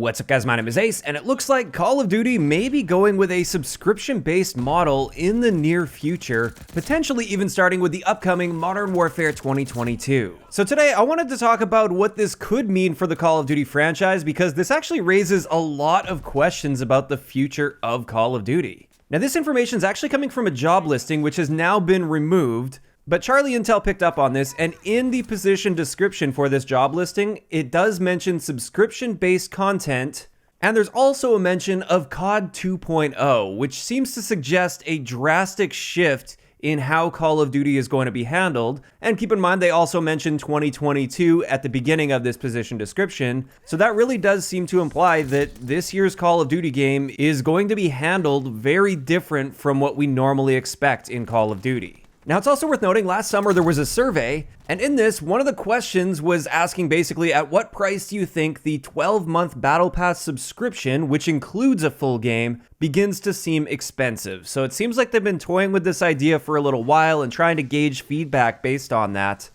What's up guys, my name is Ace, and it looks like Call of Duty may be going with a subscription-based model in the near future, potentially even starting with the upcoming Modern Warfare 2022. So today I wanted to talk about what this could mean for the Call of Duty franchise, because this actually raises a lot of questions about the future of Call of Duty. Now this information is actually coming from a job listing which has now been removed, but Charlie Intel picked up on this, and in the position description for this job listing, it does mention subscription-based content, and there's also a mention of CoD 2.0, which seems to suggest a drastic shift in how Call of Duty is going to be handled. And keep in mind, they also mentioned 2022 at the beginning of this position description, so that really does seem to imply that this year's Call of Duty game is going to be handled very different from what we normally expect in Call of Duty. Now, it's also worth noting, last summer there was a survey, and in this, one of the questions was asking basically, at what price do you think the 12-month Battle Pass subscription, which includes a full game, begins to seem expensive? So it seems like they've been toying with this idea for a little while and trying to gauge feedback based on that.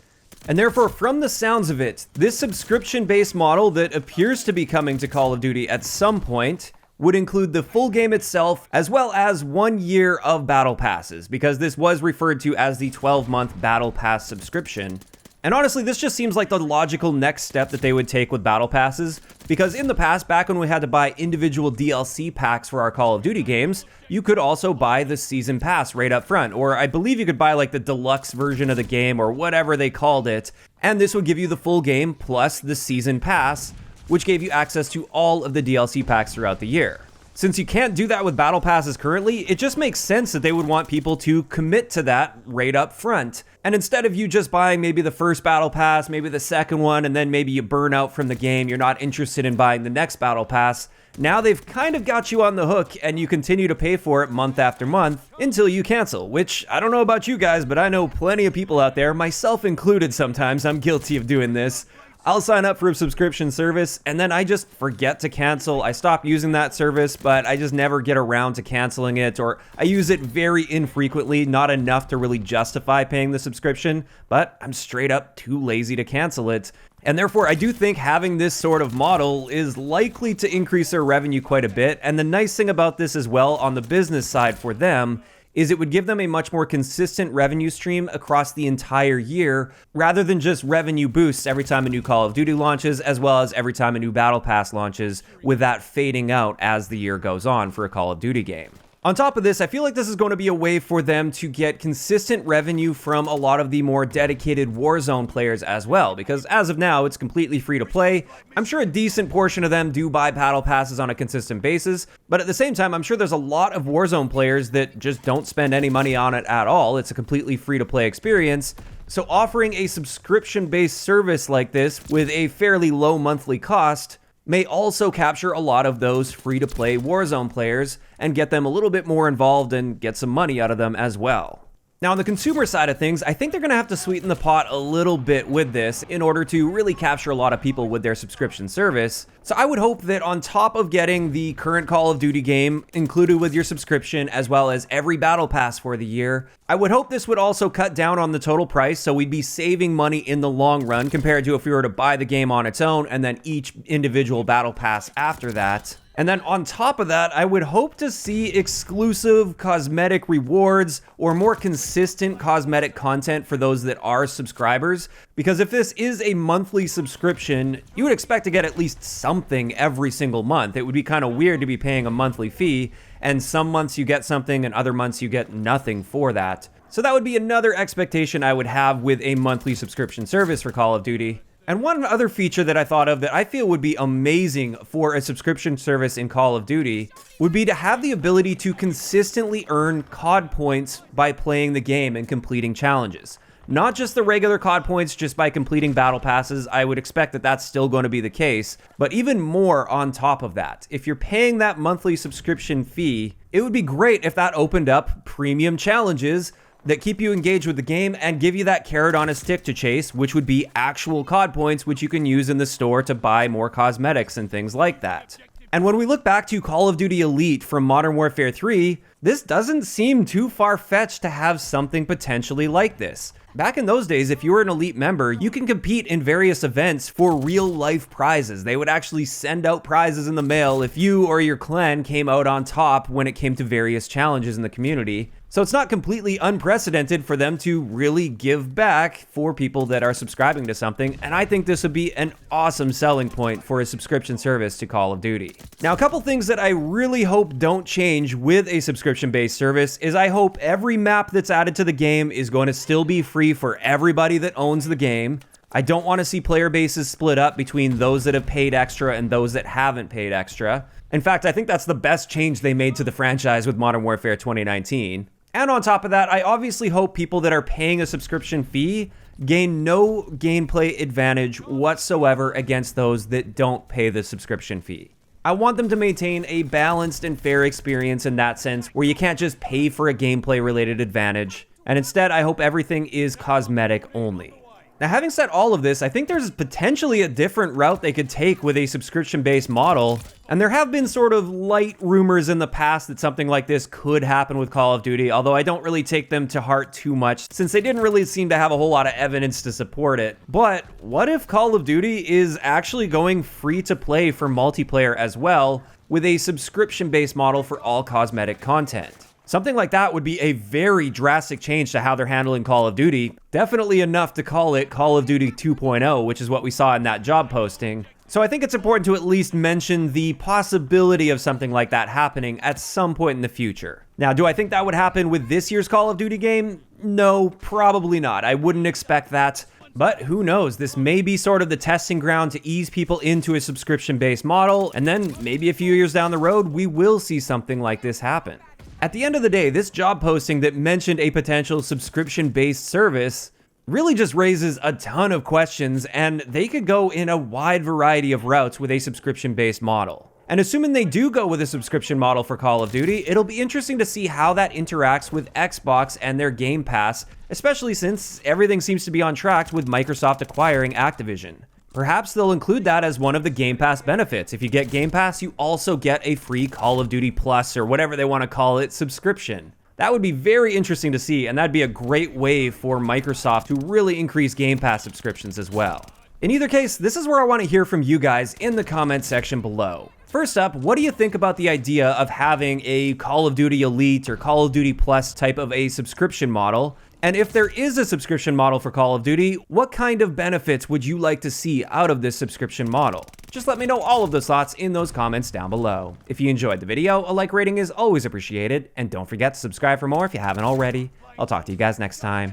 And therefore, from the sounds of it, this subscription-based model that appears to be coming to Call of Duty at some point would include the full game itself, as well as 1 year of battle passes, because this was referred to as the 12-month battle pass subscription. And honestly, this just seems like the logical next step that they would take with battle passes, because in the past, back when we had to buy individual DLC packs for our Call of Duty games, you could also buy the season pass right up front, or I believe you could buy like the deluxe version of the game or whatever they called it, and this would give you the full game plus the season pass, which gave you access to all of the DLC packs throughout the year. Since you can't do that with battle passes currently, it just makes sense that they would want people to commit to that right up front. And instead of you just buying maybe the first battle pass, maybe the second one, and then maybe you burn out from the game, you're not interested in buying the next battle pass, now they've kind of got you on the hook and you continue to pay for it month after month until you cancel, which I don't know about you guys, but I know plenty of people out there, myself included sometimes, I'm guilty of doing this. I'll sign up for a subscription service and then I just forget to cancel. I stop using that service, but I just never get around to canceling it, or I use it very infrequently, not enough to really justify paying the subscription, but I'm straight up too lazy to cancel it. And therefore, I do think having this sort of model is likely to increase their revenue quite a bit. And the nice thing about this as well on the business side for them is it would give them a much more consistent revenue stream across the entire year, rather than just revenue boosts every time a new Call of Duty launches, as well as every time a new Battle Pass launches, with that fading out as the year goes on for a Call of Duty game. On top of this, I feel like this is going to be a way for them to get consistent revenue from a lot of the more dedicated Warzone players as well, because as of now, it's completely free to play. I'm sure a decent portion of them do buy battle passes on a consistent basis, but at the same time, I'm sure there's a lot of Warzone players that just don't spend any money on it at all. It's a completely free to play experience. So offering a subscription-based service like this with a fairly low monthly cost may also capture a lot of those free-to-play Warzone players and get them a little bit more involved and get some money out of them as well. Now, on the consumer side of things, I think they're going to have to sweeten the pot a little bit with this in order to really capture a lot of people with their subscription service. So I would hope that on top of getting the current Call of Duty game included with your subscription, as well as every battle pass for the year, I would hope this would also cut down on the total price, so we'd be saving money in the long run compared to if we were to buy the game on its own and then each individual battle pass after that. And then on top of that, I would hope to see exclusive cosmetic rewards or more consistent cosmetic content for those that are subscribers. Because if this is a monthly subscription, you would expect to get at least something every single month. It would be kind of weird to be paying a monthly fee, and some months you get something and other months you get nothing for that. So that would be another expectation I would have with a monthly subscription service for Call of Duty. And one other feature that I thought of that I feel would be amazing for a subscription service in Call of Duty would be to have the ability to consistently earn CoD points by playing the game and completing challenges. Not just the regular CoD points just by completing battle passes. I would expect that that's still going to be the case, but even more on top of that. If you're paying that monthly subscription fee, it would be great if that opened up premium challenges that keep you engaged with the game and give you that carrot on a stick to chase, which would be actual CoD points, which you can use in the store to buy more cosmetics and things like that. And when we look back to Call of Duty Elite from Modern Warfare 3, this doesn't seem too far-fetched to have something potentially like this. Back in those days, if you were an elite member, you can compete in various events for real life prizes. They would actually send out prizes in the mail if you or your clan came out on top when it came to various challenges in the community. So it's not completely unprecedented for them to really give back for people that are subscribing to something, and I think this would be an awesome selling point for a subscription service to Call of Duty. Now, a couple things that I really hope don't change with a subscription-based service is I hope every map that's added to the game is going to still be free for everybody that owns the game. I don't want to see player bases split up between those that have paid extra and those that haven't paid extra. In fact, I think that's the best change they made to the franchise with Modern Warfare 2019. And on top of that, I obviously hope people that are paying a subscription fee gain no gameplay advantage whatsoever against those that don't pay the subscription fee. I want them to maintain a balanced and fair experience in that sense, where you can't just pay for a gameplay related advantage, and instead I hope everything is cosmetic only. Now, having said all of this, I think there's potentially a different route they could take with a subscription-based model, and there have been sort of light rumors in the past that something like this could happen with Call of Duty, although I don't really take them to heart too much, since they didn't really seem to have a whole lot of evidence to support it. But what if Call of Duty is actually going free to play for multiplayer as well, with a subscription-based model for all cosmetic content? Something like that would be a very drastic change to how they're handling Call of Duty. Definitely enough to call it Call of Duty 2.0, which is what we saw in that job posting. So I think it's important to at least mention the possibility of something like that happening at some point in the future. Now, do I think that would happen with this year's Call of Duty game? No, probably not. I wouldn't expect that. But who knows, this may be sort of the testing ground to ease people into a subscription-based model, and then maybe a few years down the road, we will see something like this happen. At the end of the day, this job posting that mentioned a potential subscription-based service really just raises a ton of questions, and they could go in a wide variety of routes with a subscription-based model. And assuming they do go with a subscription model for Call of Duty, it'll be interesting to see how that interacts with Xbox and their Game Pass, especially since everything seems to be on track with Microsoft acquiring Activision. Perhaps they'll include that as one of the Game Pass benefits. If you get Game Pass, you also get a free Call of Duty Plus, or whatever they want to call it, subscription. That would be very interesting to see, and that'd be a great way for Microsoft to really increase Game Pass subscriptions as well. In either case, this is where I want to hear from you guys in the comment section below. First up, what do you think about the idea of having a Call of Duty Elite or Call of Duty Plus type of a subscription model? And if there is a subscription model for Call of Duty, what kind of benefits would you like to see out of this subscription model? Just let me know all of those thoughts in those comments down below. If you enjoyed the video, a like rating is always appreciated, and don't forget to subscribe for more if you haven't already. I'll talk to you guys next time.